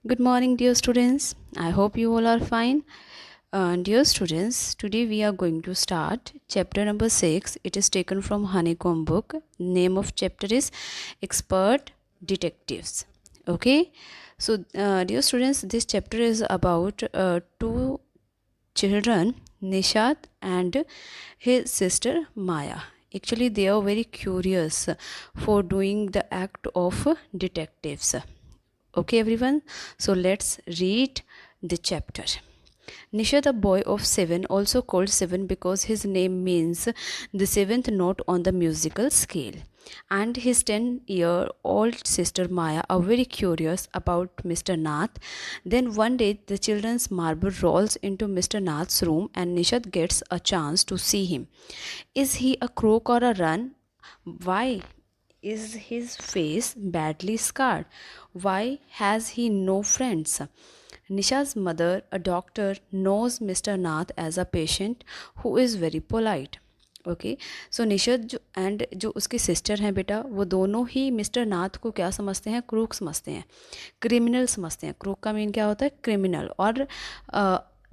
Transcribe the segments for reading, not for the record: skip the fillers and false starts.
Good morning, dear students. I hope you all are fine. Dear students, today we are going to start chapter number 6. It is taken from Honeycomb book. Name of chapter is Expert Detectives. Okay, so dear students, this chapter is about two children, Nishad and his sister Maya. Actually, they are very curious for doing the act of detectives. Okay, everyone, so let's read the chapter. Nishad, a boy of 7, also called 7 because his name means the seventh note on the musical scale, and his 10-year-old sister Maya are very curious about Mr. Nath. Then one day, the children's marble rolls into Mr. Nath's room, and Nishad gets a chance to see him. Is he a crook or a run? Why is his face badly scarred? Why has he no friends? Nisha's mother, a doctor, knows Mr. Nath as a patient who is very polite. Okay so Nishad जो and जो उसकी sister हैं बेटा, वो दोनों ही mister नाथ को क्या समझते हैं? क्रूक समझते हैं, क्रिमिनल समझते हैं. क्रूक का मीन क्या होता है? क्रिमिनल. और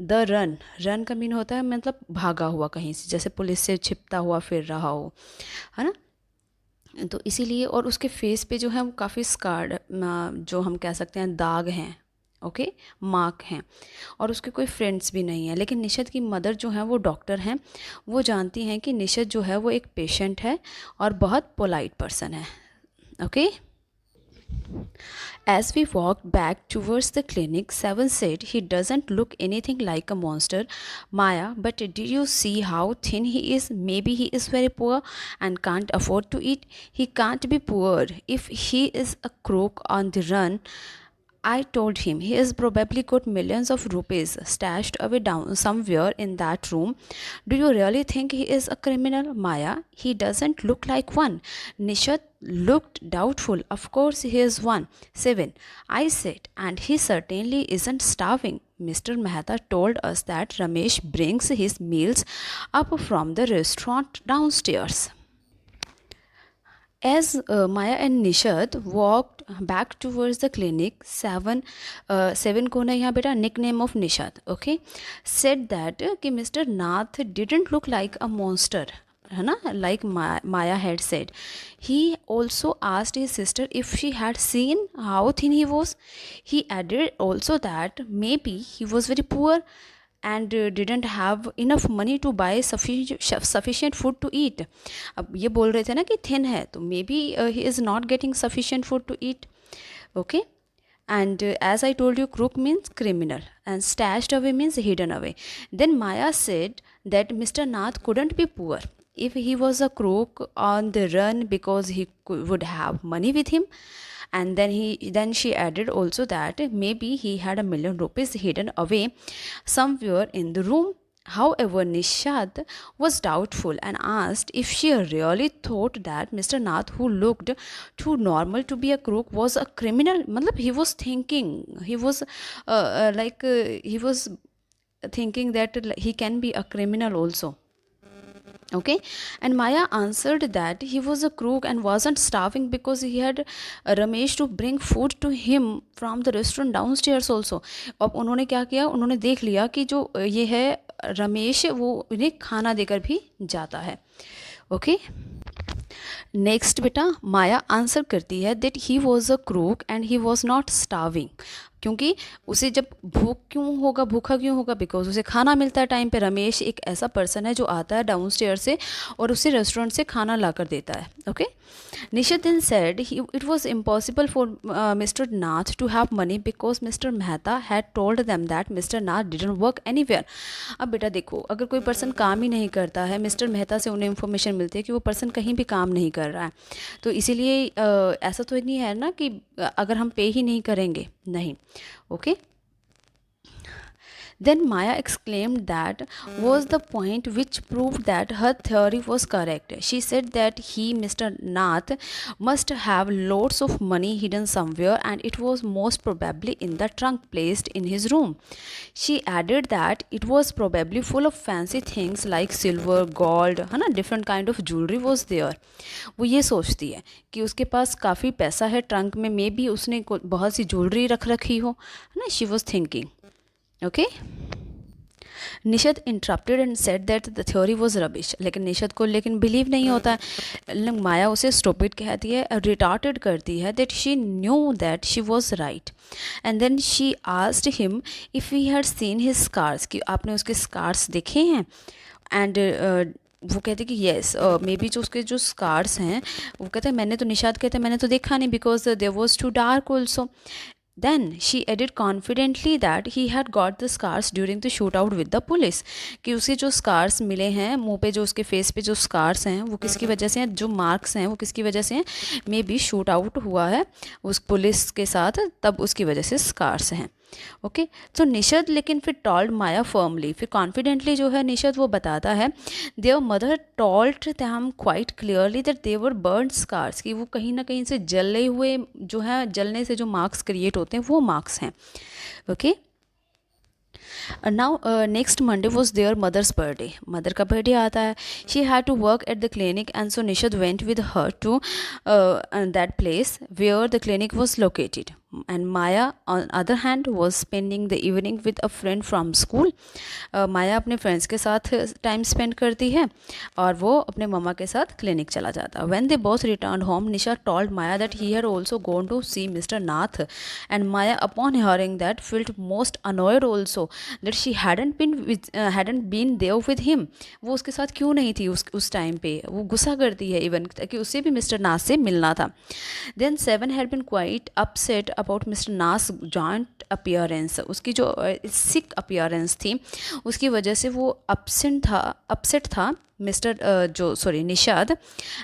द रन, रन का मीन होता है मतलब भागा हुआ कहीं से, जैसे पुलिस से छिपता हुआ फिर रहा हो, है ना. तो इसीलिए, और उसके फेस पे जो है वो काफ़ी स्कार्ड, जो हम कह सकते हैं दाग हैं. ओके, मार्क हैं. और उसके कोई फ्रेंड्स भी नहीं है. लेकिन निशद की मदर जो है वो डॉक्टर हैं. वो जानती हैं कि निशद जो है वो एक पेशेंट है और बहुत पोलाइट पर्सन है. Okay. As we walked back towards the clinic, Seven said, "He doesn't look anything like a monster, Maya, but did you see how thin he is? Maybe he is very poor and can't afford to eat. He can't be poor if he is a crook on the run. I told him he has probably got millions of rupees stashed away down somewhere in that room. Do you really think he is a criminal, Maya? He doesn't look like one." Nishat looked doubtful. "Of course he is one." "Seven," I said, "and he certainly isn't starving. Mr. Mehta told us that Ramesh brings his meals up from the restaurant downstairs." As Maya and Nishad walked back towards the clinic, Seven को ना यहाँ बेटा nickname of Nishad, okay, said that कि Mr. Nath didn't look like a monster, है ना, like Maya had said. He also asked his sister if she had seen how thin he was. He added also that maybe he was very poor and didn't have enough money to buy sufficient food to eat. अब ये बोल रहे थे ना कि thin है, तो maybe he is not getting sufficient food to eat. Okay. And as I told you, crook means criminal and stashed away means hidden away. Then Maya said that Mr. Nath couldn't be poor if he was a crook on the run because he would have money with him. And then she added also that maybe he had ₹1,000,000 hidden away somewhere in the room. However, Nishad was doubtful and asked if she really thought that Mr. Nath, who looked too normal to be a crook, was a criminal. Matlab, he was thinking, he was thinking that he can be a criminal also. Okay. And Maya answered that he was a crook and wasn't starving because he had Ramesh to bring food to him from the restaurant downstairs also. अब उन्होंने क्या किया, उन्होंने देख लिया कि जो ये है रमेश, वो इन्हें खाना देकर भी जाता है. ओके. नेक्स्ट बेटा माया आंसर करती है that he was a crook and he was not starving. क्योंकि उसे जब भूख क्यों होगा, भूखा क्यों होगा? बिकॉज उसे खाना मिलता है टाइम पे. रमेश एक ऐसा पर्सन है जो आता है डाउन स्टेयर से और उसे रेस्टोरेंट से खाना ला कर देता है. Okay. Nishad then said it was impossible for Mr. Nath to have money because Mr. Mehta had told them that Mr. Nath didn't work anywhere. अब बेटा देखो, अगर कोई पर्सन काम ही नहीं करता है, मिस्टर मेहता से उन्हें इन्फॉर्मेशन मिलती है कि वो पर्सन कहीं भी काम नहीं कर रहा है, तो इसीलिए ऐसा तो नहीं है ना कि अगर हम पे ही नहीं करेंगे, नहीं. Okay. Then Maya exclaimed that was the point which proved that her theory was correct. She said that he, Mr. Nath, must have loads of money hidden somewhere and it was most probably in the trunk placed in his room. She added that it was probably full of fancy things like silver, gold, है ना, different kind of jewelry was there. वो ये सोचती है कि उसके पास काफ़ी पैसा है ट्रंक में, मे बी उसने बहुत सी ज्वेलरी रख रखी हो, है ना. She was thinking. Okay. Nishad interrupted and said that the theory was rubbish. लेकिन निशद को लेकिन बिलीव नहीं होता है. माया उसे स्टूपिड कहती है, रिटार्टेड करती है that she knew that she was right. And then she asked him if he had seen his scars, कि आपने उसके स्कार्स देखे हैं. एंड वो कहते कि येस, मे बी जो उसके जो स्कार्स हैं, वो कहते हैं मैंने तो, निशाद कहते हैं मैंने तो देखा नहीं because there was too dark also. Then she added confidently that he had got the scars during the shootout with the police, कि उसे जो scars मिले हैं मुंह पे, जो उसके फेस पे जो scars हैं वो किसकी वजह से हैं, जो marks हैं वो किसकी वजह से हैं, मे बी शूट आउट हुआ है उस पुलिस के साथ, तब उसकी वजह से scars हैं. ओके. तो निशद लेकिन फिर टॉल्ड माया फर्मली, फिर कॉन्फिडेंटली जो है निशद वो बताता है, their mother told them quite clearly that they were burn scars, कि वो कहीं ना कहीं से जले हुए जो है, जलने से जो मार्क्स क्रिएट होते हैं वो मार्क्स हैं. Okay. Now next Monday was there mother's birthday. Mother का बर्थडे आता है. She had to work at the clinic and so Nishad went with her to that place where the clinic was located. And Maya, on other hand, was spending the evening with a friend from school. माया अपने friends के साथ time spend करती है और वो अपने मम्मा के साथ क्लिनिक चला जाता है. When they both returned home, Nisha told Maya that he had also gone to see Mr. Nath, and Maya, upon hearing that, felt most annoyed also that she hadn't been there with him. वो उसके साथ क्यों नहीं थी उस time पे. वो गुस्सा करती है इवन कि उसे भी मिस्टर नाथ से मिलना था. Then Seven had been quite upset about Mr. Nath's joint appearance. उसकी जो sick appearance थी उसकी वजह से वो upset था मिस्टर निशाद.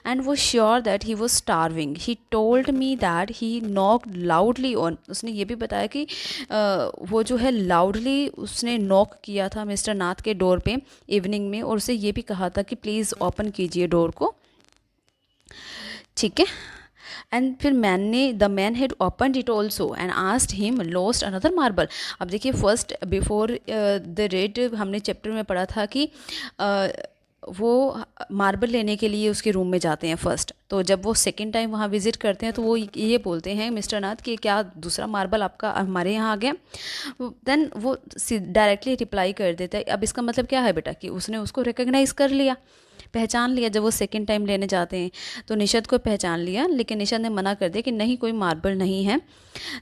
एंड वो sure that he was starving. He told me that he knocked loudly on. उसने ये भी बताया कि वो जो है लाउडली उसने नॉक किया था मिस्टर नाथ के डोर पे इवनिंग में, और उसे ये भी कहा था कि प्लीज़ ओपन कीजिए डोर को. ठीक है. एंड फिर the man had opened it also and asked him lost another marble. अब देखिए, फर्स्ट बिफोर द रेड हमने चैप्टर में पढ़ा था कि वो मार्बल लेने के लिए उसके रूम में जाते हैं फर्स्ट. तो जब वो सेकंड टाइम वहाँ विज़िट करते हैं तो वो ये बोलते हैं मिस्टर नाथ कि क्या दूसरा मार्बल आपका हमारे यहाँ आ गया. देन वो डायरेक्टली रिप्लाई कर देता है. अब इसका मतलब क्या है बेटा, कि उसने उसको रिकग्नाइज़ कर लिया, पहचान लिया. जब वो सेकंड टाइम लेने जाते हैं तो निशद को पहचान लिया, लेकिन निशद ने मना कर दिया कि नहीं, कोई मार्बल नहीं है.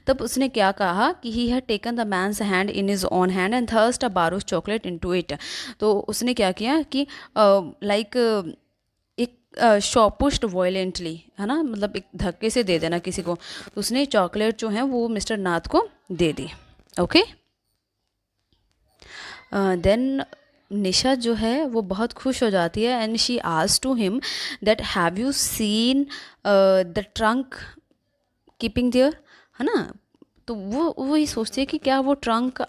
तब उसने क्या कहा कि he had taken the man's hand in his own hand and thrust a bar of chocolate into it. तो उसने क्या किया कि लाइक एक शॉपुश्ड वॉयलेंटली, है ना, मतलब एक धक्के से दे देना किसी को. तो उसने चॉकलेट जो है वो मिस्टर नाथ को दे दी. ओके. देन निशा जो है वो बहुत खुश हो जाती है and she asked to him that have you seen the trunk keeping there, है ना. तो वो ही सोचती है कि क्या वो ट्रंक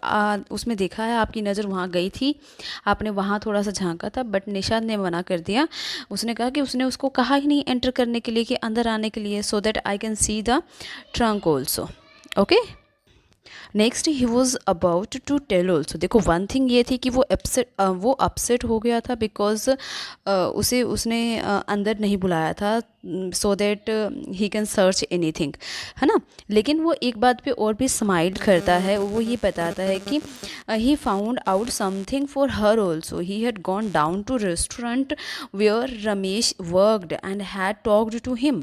उसमें देखा है, आपकी नज़र वहाँ गई थी, आपने वहाँ थोड़ा सा झांका था. बट निशाद ने मना कर दिया. उसने कहा कि उसने उसको कहा ही नहीं एंटर करने के लिए, कि अंदर आने के लिए, so that I can see the trunk also. Okay. Next he was about to tell also. देखो, वन थिंग ये थी कि वो अपसेट हो गया था बिकॉज उसने अंदर नहीं बुलाया था so that he can search anything, है ना. लेकिन वो एक बात पे और भी स्माइल करता है. वो ये बताता है कि he found out something for her also. He had gone down to restaurant where Ramesh worked and had talked to him,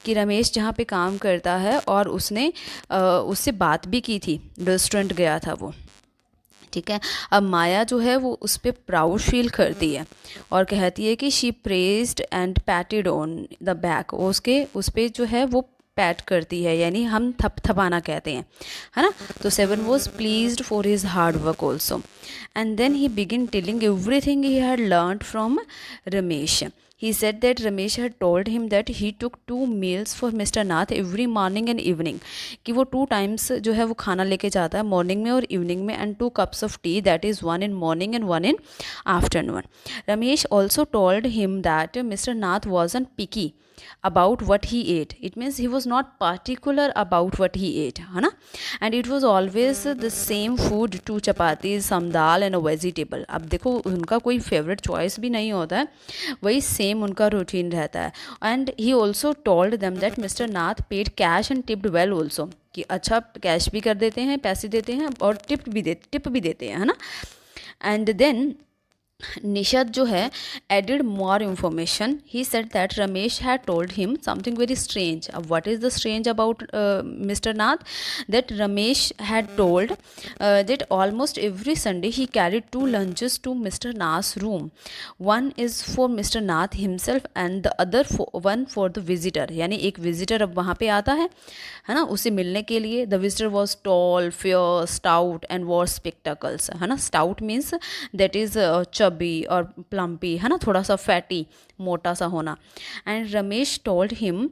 कि रमेश जहाँ पे काम करता है और उसने उससे बात भी की थी. रेस्टोरेंट गया था वो. ठीक है. अब माया जो है वो उस पर प्राउड फील करती है और कहती है कि she praised and पैटेड on the back. उसके उस पर जो है वो पैट करती है, यानी हम थपथपाना कहते हैं, है ना. तो Sivan was pleased for his hard work also. And then he begin telling everything he had learned from Ramesh. He said that Ramesh had told him that he took 2 meals for Mr. Nath every morning and evening, कि वो 2 times जो है वो खाना लेके जाता है morning में और इवनिंग में, and 2 cups of tea, that is 1 in morning and 1 in afternoon. Ramesh also told him that Mr. Nath wasn't picky about what he ate. It means he was not particular about what he ate, है ना, and it was always the same food, 2 chapatis, some dal and a vegetable. अब देखो उनका कोई favourite choice भी नहीं होता है, वही सेम उनका रूटीन रहता है. And he also told them that mister Nath paid cash and tipped well also, कि अच्छा कैश भी कर देते हैं, पैसे देते हैं और टिप भी देते हैं, है ना. एंड देन Nishad जो है added more information. He said that Ramesh had told him something very strange. What is the strange about Mr. Nath? That Ramesh had told that almost every Sunday he carried 2 lunches to Mr. Nath's room. One is for Mr. Nath himself and the other one for the visitor. यानी एक visitor अब वहाँ पे आता है ना, उसे मिलने के लिए. The visitor was tall, fair, stout and wore spectacles, है ना. Stout means that is chubby और प्लम्पी, है ना, थोड़ा सा फैटी, मोटा सा होना. And Ramesh told him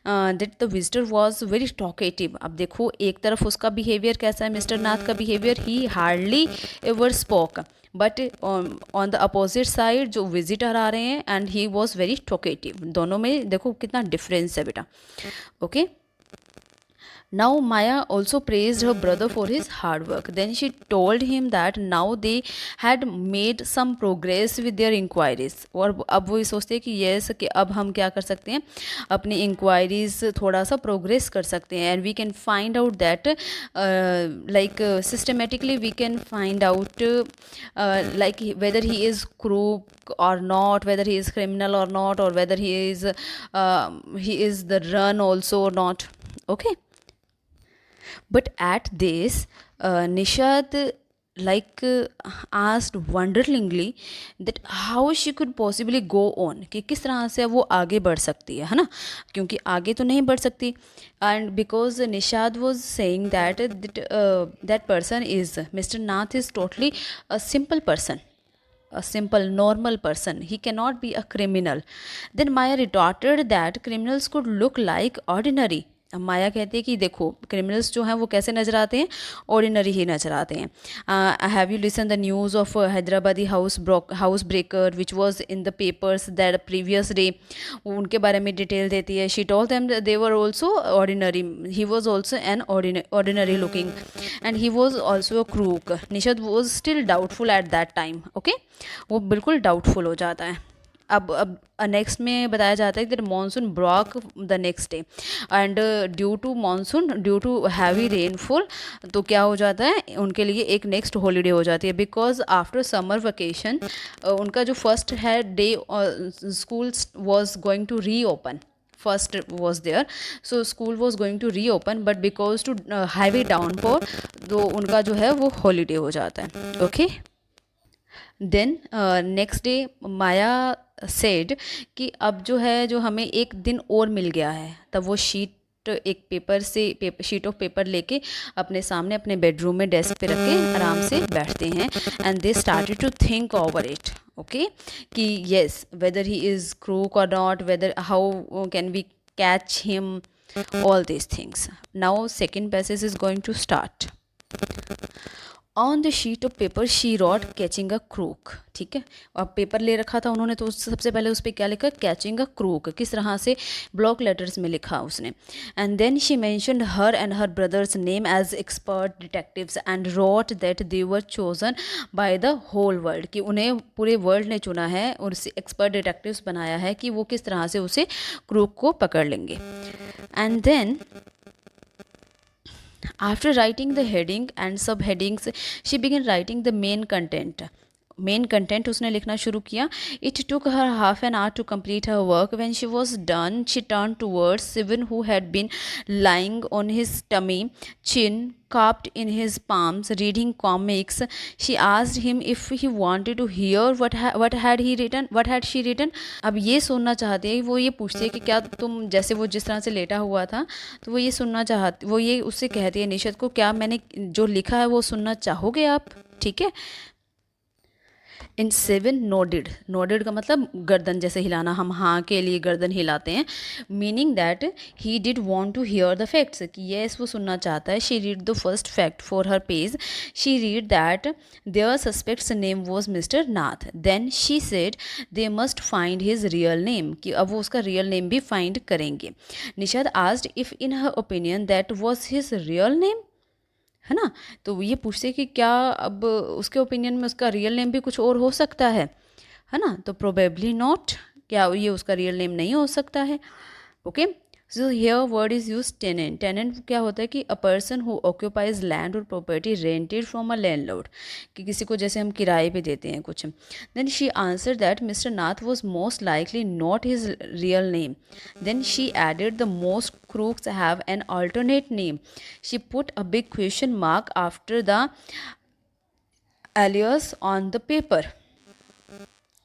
that the visitor was very talkative. अब देखो एक तरफ उसका बिहेवियर कैसा है, मिस्टर नाथ का behaviour, he hardly ever spoke, but on the opposite side जो विजिटर आ रहे हैं and he was very talkative. दोनों में देखो कितना डिफरेंस है बेटा. Okay. Now Maya also praised her brother for his hard work. Then she told him that now they had made some progress with their inquiries. और अब वो सोचते हैं कि yes कि अब हम क्या कर सकते हैं, अपनी inquiries थोड़ा सा progress कर सकते हैं, and we can find out that systematically we can find out like whether he is crook or not, whether he is criminal or not, or whether he is the run also or not. Okay. But at this, Nishad asked wonderingly that how she could possibly go on, कि किस तरह से वो आगे बढ़ सकती है ना, क्योंकि आगे तो नहीं बढ़ सकती. And because Nishad was saying that that person is, Mr. Nath is totally a simple person, a simple normal person, he cannot be a criminal. Then Maya retorted that criminals could look like ordinary. अब माया कहती है कि देखो criminals जो हैं वो कैसे नज़र आते हैं, ऑर्डिनरी ही नज़र आते हैं. Have you listen the news of Hyderabadi housebreaker which was in the papers that previous day. उनके बारे में डिटेल देती है. She told them they were also ordinary, he was also an ordinary looking and he was also a crook. Nishad was still doubtful at that time. Okay, वो बिल्कुल doubtful हो जाता है. अब नेक्स्ट में बताया जाता है कि monsoon broke the next day and due to heavy rainfall, तो क्या हो जाता है उनके लिए एक नेक्स्ट हॉलीडे हो जाती है. बिकॉज आफ्टर समर वेकेशन उनका जो फर्स्ट है day, school was going to reopen, first was there, so school was going to reopen, but because to heavy downpour तो उनका जो है वो हॉलीडे हो जाता है. ओके. देन नेक्स्ट डे माया सेड कि अब जो है जो हमें एक दिन और मिल गया है. तब वो शीट ऑफ पेपर लेके अपने सामने अपने बेडरूम में डेस्क पे रख के आराम से बैठते हैं. And they started to think over it. Okay, कि yes whether he is crook और not, whether how can we catch him, all these things. Now second passage is going to start. On the sheet of paper she wrote catching a crook. ठीक है, अब paper ले रखा था उन्होंने, तो सबसे पहले उस पर क्या लिखा, कैचिंग अ क्रूक, किस तरह से ब्लॉक लेटर्स में लिखा उसने. And then she mentioned her and her brother's name as expert detectives and wrote that they were chosen by the whole world, कि उन्हें पूरे वर्ल्ड ने चुना है और उसे एक्सपर्ट डिटेक्टिव्स बनाया है कि वो किस तरह से उसे क्रूक को पकड़ लेंगे. And then after writing the heading and subheadings, she began writing the main content. Main content उसने लिखना शुरू किया. It took her half an hour to complete her work. When she was done she turn towards Sivan who had been lying on his tummy, chin cupped in his palms, reading comics. She asked him if he wanted to hear what had she written. अब ये सुनना चाहते हैं, वो ये पूछते हैं कि क्या तुम, जैसे वो जिस तरह से लेटा हुआ था तो वो ये सुनना चाहती, वो ये उससे कहती है निशद को, क्या मैंने जो लिखा है वो सुनना चाहोगे आप. ठीक है. इन 7 नोडेड, नोडेड का मतलब गर्दन जैसे हिलाना, हम हाँ के लिए गर्दन हिलाते हैं, meaning that he did want to hear the facts, कि येस वो सुनना चाहता है. She read the first fact for her page. She read that their suspect's name was mister Nath. Then she said they must find his real name, कि अब वो उसका real name भी फाइंड करेंगे. Nishad asked if in her opinion that was his real name, है ना. तो ये पूछते कि क्या अब उसके ओपिनियन में उसका रियल नेम भी कुछ और हो सकता है ना. तो प्रोबेबली नॉट, क्या ये उसका रियल नेम नहीं हो सकता है. Okay, so here word is use tenant. Tenant क्या होता है कि a person who occupies land और property rented from a landlord, कि किसी को जैसे हम किराए पे देते हैं कुछ. Then she answer that mister Nath was most likely not his real name. Then she added the most crooks have an alternate name. She put a big question mark after the alias on the paper.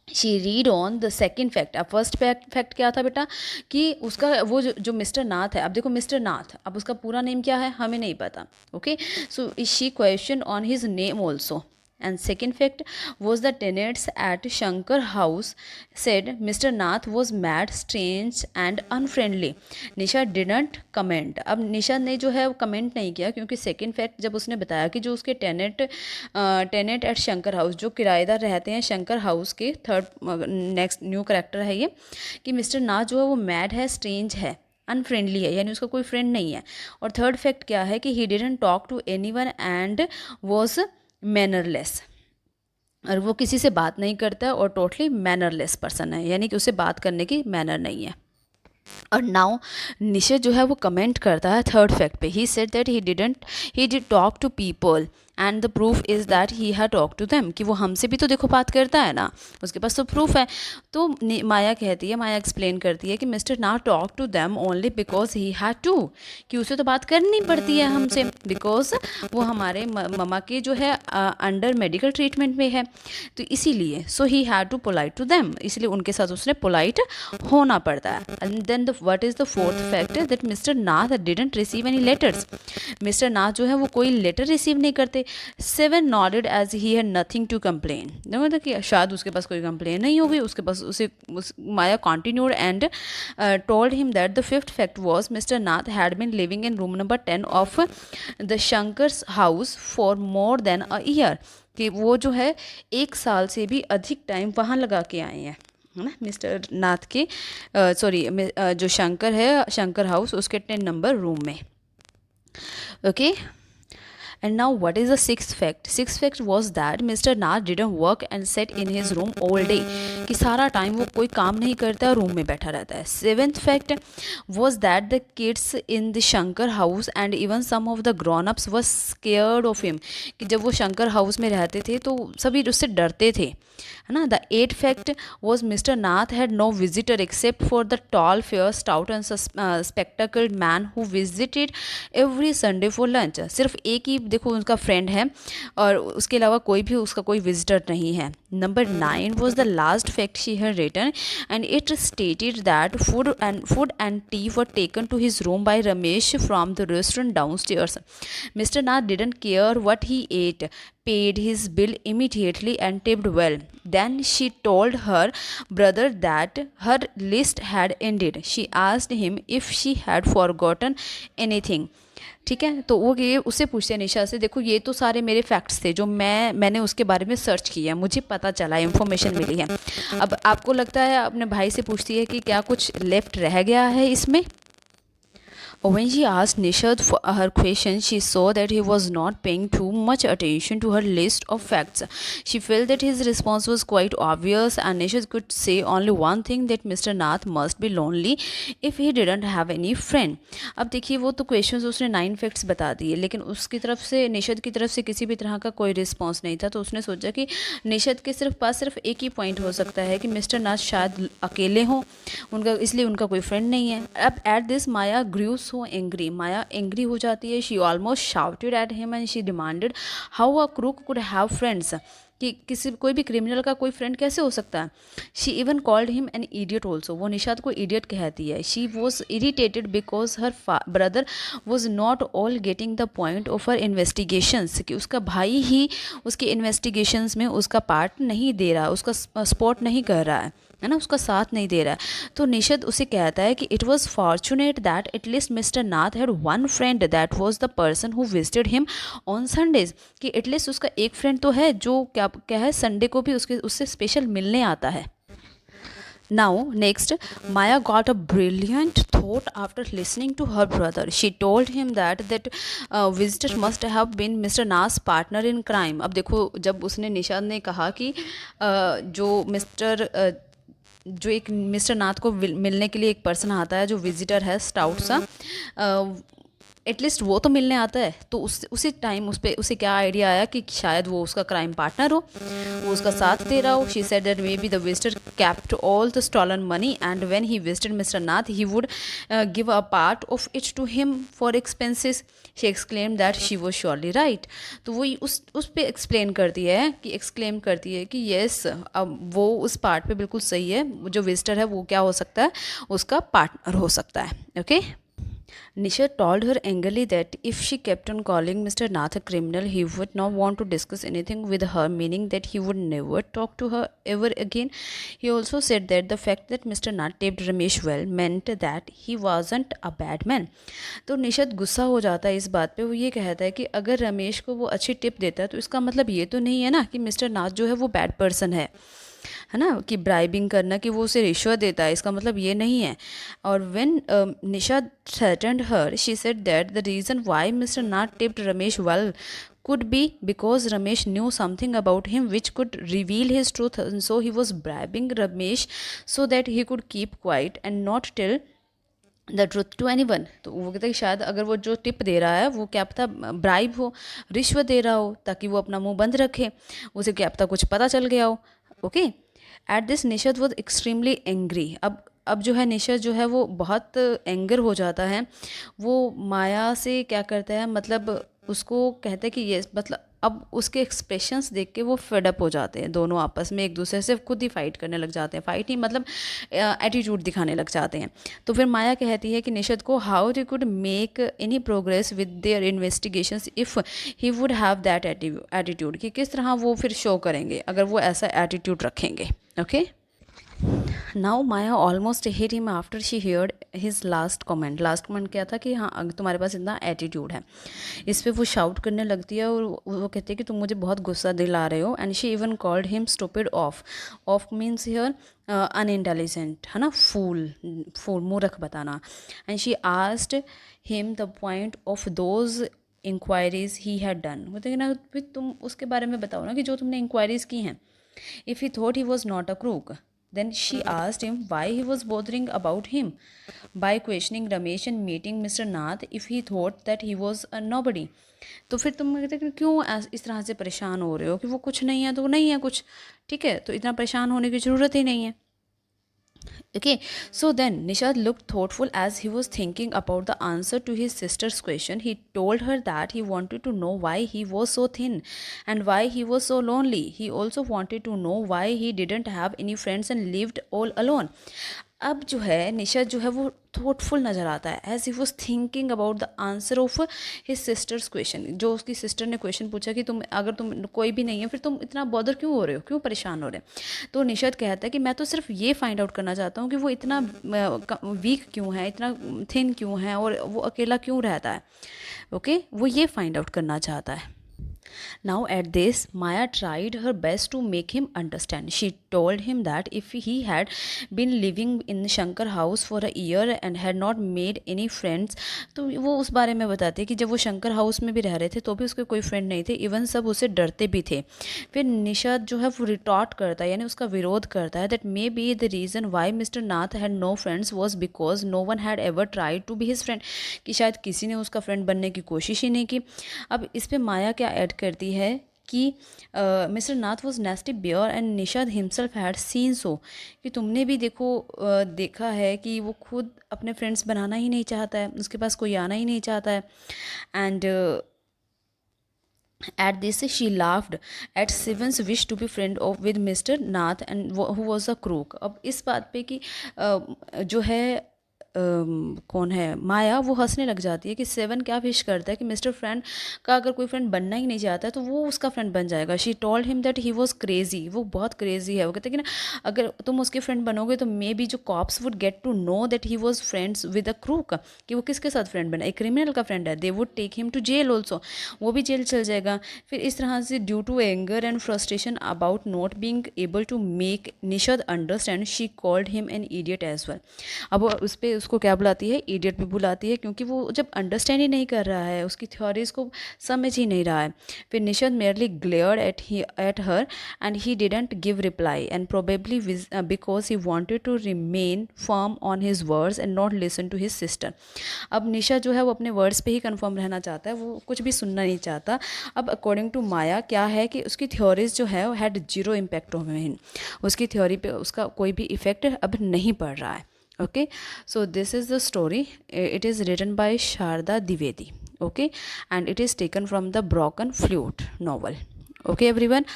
She read on the second fact. अब first fact क्या था बेटा, कि उसका वो जो mister नाथ है, अब देखो मिस्टर नाथ, अब उसका पूरा नेम क्या है हमें नहीं पता. Okay, so she question on his name also. And second fact was the tenants at Shankar house said Mr. Nath was mad, strange and unfriendly. Nisha didn't comment. अब निशा ने जो है वो कमेंट नहीं किया, क्योंकि सेकेंड फैक्ट जब उसने बताया कि जो उसके टेनेंट एट शंकर हाउस, जो किराएदार रहते हैं शंकर हाउस के, थर्ड नेक्स्ट न्यू करेक्टर है ये, कि मिस्टर नाथ जो है वो मैड है, स्ट्रेंज है, अनफ्रेंडली है, यानी उसका कोई फ्रेंड नहीं है. और थर्ड फैक्ट क्या है कि he didn't talk to anyone and was mannerless, और वो किसी से बात नहीं करता और टोटली मैनरलेस पर्सन है, यानी कि उसे बात करने की मैनर नहीं है. और नाउ निशा जो है वो कमेंट करता है थर्ड फैक्ट पे. He said that he did talk to people and the proof is that he had talk to them, कि वो हमसे भी तो देखो बात करता है ना, उसके पास तो प्रूफ है. तो माया कहती है, माया एक्सप्लेन करती है कि mister Nath talk to them only because he had to, कि उसे तो बात करनी पड़ती है हमसे, बिकॉज वो हमारे ममा के जो है अंडर मेडिकल ट्रीटमेंट में है, तो इसीलिए. So he had to polite to them, इसलिए उनके साथ उसने पोलाइट होना पड़ता है. And then what is the fourth fact that mister Nath didn't receive any letters. Mister Nath जो है वो कोई लेटर रिसीव नहीं करते. 7 nodded as he had nothing to complain. मतलब कि शायद उसके पास कोई कंप्लेन नहीं होगी, उसके पास माया continued and told him that the fifth fact was Mr. Nath had been living in room number 10 of the Shankar's house for more than a year. कि वो जो है 1 साल से भी अधिक टाइम वहाँ लगा के आए हैं, है ना, मिस्टर नाथ के जो शंकर है, शंकर हाउस, उसके 10 नंबर रूम में. Okay, and now what is the sixth fact? Sixth fact was that Mr. Nath didn't work and sat in his room all day, कि सारा टाइम वो कोई काम नहीं करता, रूम में बैठा रहता है. Seventh fact was that the kids in the Shankar house and even some of the grown-ups were scared of him, कि जब वो शंकर हाउस में रहते थे तो सभी उससे डरते थे, है ना. The eighth fact was Mr. Nath had no visitor except for the tall, fair, stout and spectacled man who visited every Sunday for lunch. सिर्फ एक ही देखो उनका फ्रेंड है, और उसके अलावा कोई भी उसका कोई विजिटर नहीं है. Number 9 was the last fact she had written, and it stated that food and tea were taken to his room by Ramesh from the restaurant downstairs. Mr. Nath didn't care what he ate, paid his bill immediately and tipped well. Then she told her brother that her list had ended. She asked him if she had forgotten anything. ठीक है, तो वो ये उससे पूछते हैं निशा से, देखो ये तो सारे मेरे फैक्ट्स थे जो मैंने उसके बारे में सर्च किया, मुझे पता चला, इन्फॉर्मेशन मिली है. अब आपको लगता है, अपने भाई से पूछती है कि क्या कुछ लेफ्ट रह गया है इसमें. When she asked Nishad for her question, she saw that he was not paying too much attention to her list of facts. She felt that his response was quite obvious, and Nishad could say only one thing, that Mr. Nath must be lonely if he didn't have any friend. अब देखिए, वो तो questions उसने 9 facts बता दिए, लेकिन उसकी तरफ से, निशद की तरफ से किसी भी तरह का कोई रिस्पॉन्स नहीं था. तो उसने सोचा कि निशद के पास सिर्फ एक ही पॉइंट हो सकता है कि मिस्टर नाथ शायद अकेले हों, इसलिए उनका कोई फ्रेंड नहीं है. अब at this Maya grew so angry, Maya angry हो जाती है. She almost shouted at him and she demanded how a crook could have friends, कि किसी कोई भी क्रिमिनल का कोई फ्रेंड कैसे हो सकता है. She even called him an idiot also, वो निशाद को इडियट कहती है. She was irritated because her brother was not all getting the point of her investigations, कि उसका भाई ही उसके इन्वेस्टिगेशंस में उसका पार्ट नहीं दे रहा, उसका सपोर्ट नहीं कर रहा है ना, उसका साथ नहीं दे रहा है. तो निषद उसे कहता है कि it was fortunate that at least mister Nath had one friend that was the person who visited him on Sundays, कि एटलीस्ट उसका एक फ्रेंड तो है जो क्या क्या है, संडे को भी उससे स्पेशल मिलने आता है. Now, next, Maya got a brilliant thought after listening to her brother. She told him that visitor must have been Mr. Na's partner in crime. अब देखो, जब उसने निशाद ने कहा कि जो एक मिस्टर नाथ को मिलने के लिए एक पर्सन आता है जो विजिटर है स्टाउट सा, एटलीस्ट वो तो मिलने आता है, तो उसी टाइम उसे क्या आइडिया आया कि शायद वो उसका क्राइम पार्टनर हो, वो उसका साथ दे रहा हो. She said that maybe the visitor kept all the stolen money and when he visited mister Nath he would give a part of it to him for expenses. She exclaim that she was surely right. तो वो उस पे exclaim करती है कि yes, अब वो उस पार्ट पे बिल्कुल सही है, जो विजिटर है वो क्या हो सकता है, उसका पार्टनर हो सकता है. Okay. Nisha told her angrily that if she kept on calling Mr. Nath a criminal, he would not want to discuss anything with her, meaning that he would never talk to her ever again. He also said that the fact that Mr. Nath tipped Ramesh well meant that he wasn't a bad man. तो निशद गुस्सा हो जाता है इस बात पे. वो ये कहता है कि अगर रमेश को वो अच्छी टिप देता है तो इसका मतलब ये तो नहीं है ना कि मिस्टर नाथ जो है वो बैड पर्सन है ना, कि ब्राइबिंग करना, कि वो उसे रिश्वत देता है, इसका मतलब ये नहीं है. और when Nisha threatened her, she said that the reason why mister Nath tipped Ramesh well could be because Ramesh knew something about him which could reveal his truth, and so he was bribing Ramesh so that he could keep quiet and not tell the truth to anyone. तो वो कहते हैं कि शायद अगर वो जो tip दे रहा है वो क्या पता ब्राइब हो, रिश्वत दे रहा हो, ताकि वो अपना मुंह बंद रखे, उसे क्या पता कुछ पता चल गया हो. Okay. At this Nishad was extremely angry. अब जो है निशद जो है वो बहुत एंगर हो जाता है. वो माया से क्या करता है, मतलब उसको कहते हैं कि ये मतलब अब उसके एक्सप्रेशंस देख के वो फेडअप हो जाते हैं, दोनों आपस में एक दूसरे से खुद ही फाइट करने लग जाते हैं. फाइट ही मतलब एटीट्यूड दिखाने लग जाते हैं. तो फिर माया कहती है कि निशद को how they could make any progress with their investigations if he would have that attitude, कि किस तरह वो फिर शो करेंगे अगर वो ऐसा एटीट्यूड रखेंगे. Okay. Now Maya almost hit him after she heard his last comment. Last comment क्या था कि हाँ अगर तुम्हारे पास इतना एटीट्यूड है. इस पर वो शाउट करने लगती है और वो कहती है कि तुम मुझे बहुत गुस्सा दिला रहे हो. And she even called him stupid of means here unintelligent, है ना, फूल मूर्ख बताना. And she asked him the point of those inquiries he had done. बोलते हैं ना फिर तुम उसके बारे में बताओ ना कि जो तुमने इंक्वायरीज की हैं. If he thought he was not a crook, then she asked him why he was bothering about him by questioning Ramesh and meeting Mr. Nath if he thought that he was a nobody. तो फिर तुम कहते कि क्यों इस तरह से परेशान हो रहे हो, कि वो कुछ नहीं है तो वो नहीं है कुछ, ठीक है, तो इतना परेशान होने की ज़रूरत ही नहीं है. Okay, so then Nishad looked thoughtful as he was thinking about the answer to his sister's question. He told her that he wanted to know why he was so thin and why he was so lonely. He also wanted to know why he didn't have any friends and lived all alone. अब जो है निशद जो है वो thoughtful नज़र आता है as he was thinking about the answer of his sister's question. जो उसकी सिस्टर ने क्वेश्चन पूछा कि अगर तुम कोई भी नहीं है फिर तुम इतना बॉदर क्यों हो रहे हो, क्यों परेशान हो रहे हो. तो निशद कहता है कि मैं तो सिर्फ ये फाइंड आउट करना चाहता हूँ कि वो इतना वीक क्यों है, इतना थिन क्यों है और वो अकेला क्यों रहता है. ओके, वो ये फाइंड आउट करना चाहता है. Now at this, Maya tried her best to make him understand. She told him that if he had been living in Shankar house for a year and had not made any friends, तो वो उस बारे में बताते हैं कि जब वो शंकर हाउस में भी रह रहे थे तो भी उसके कोई फ्रेंड नहीं थे, इवन सब उससे डरते भी थे. फिर निशाद जो है वो रिटॉर्ट करता है, यानी उसका विरोध करता है that may be the reason why Mr. Nath had no friends was because no one had ever tried to be his friend, कि शायद किसी ने उसका फ्रेंड बनने की कोशिश ही नहीं की. अब इस पे माया क्या ऐड करती है कि mister Nath was nasty bear and Nishad himself had seen so, कि तुमने भी देखा है कि वो खुद अपने फ्रेंड्स बनाना ही नहीं चाहता है, उसके पास कोई आना ही नहीं चाहता है. And at this she laughed at Sivan's wish to be friend of with Mr. Nath and who was a crook. अब इस बात पे कि जो है कौन है माया, वो हंसने लग जाती है कि सेवन क्या विश करता है कि मिस्टर फ्रेंड का अगर कोई फ्रेंड बनना ही नहीं चाहता है तो वो उसका फ्रेंड बन जाएगा. She told him that he was crazy, वो बहुत क्रेजी है. वो कहते हैं कि ना अगर तुम उसके फ्रेंड बनोगे तो maybe the cops would get to know that he was friends with a crook, कि वो किसके साथ फ्रेंड बना, एक क्रिमिनल का फ्रेंड है. They would take him to jail also, वो भी जेल चल जाएगा. फिर इस तरह से due to anger and frustration about not being able to make Nishad understand she called him an idiot as well. अब वो उस पर उसको क्या बुलाती है, इडियट भी बुलाती है, क्योंकि वो जब अंडरस्टैंड ही नहीं कर रहा है, उसकी थ्योरीज को समझ ही नहीं रहा है. फिर Nishad merely glared at her and he didn't give reply and probably because he wanted to remain firm on his words and not listen to his sister. अब निशा जो है वो अपने वर्ड्स पे ही कंफर्म रहना चाहता है, वो कुछ भी सुनना नहीं चाहता. अब अकॉर्डिंग टू माया क्या है कि उसकी थ्योरीज जो है वो had zero impact on him, उसकी थ्योरी पे उसका कोई भी इफेक्ट अब नहीं पड़ रहा है. Okay, so this is the story. It is written by Sharda Dwivedi. Okay, and it is taken from the Broken Flute novel. Okay everyone,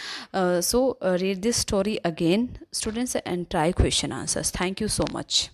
so read this story again students and try question answers. Thank you so much.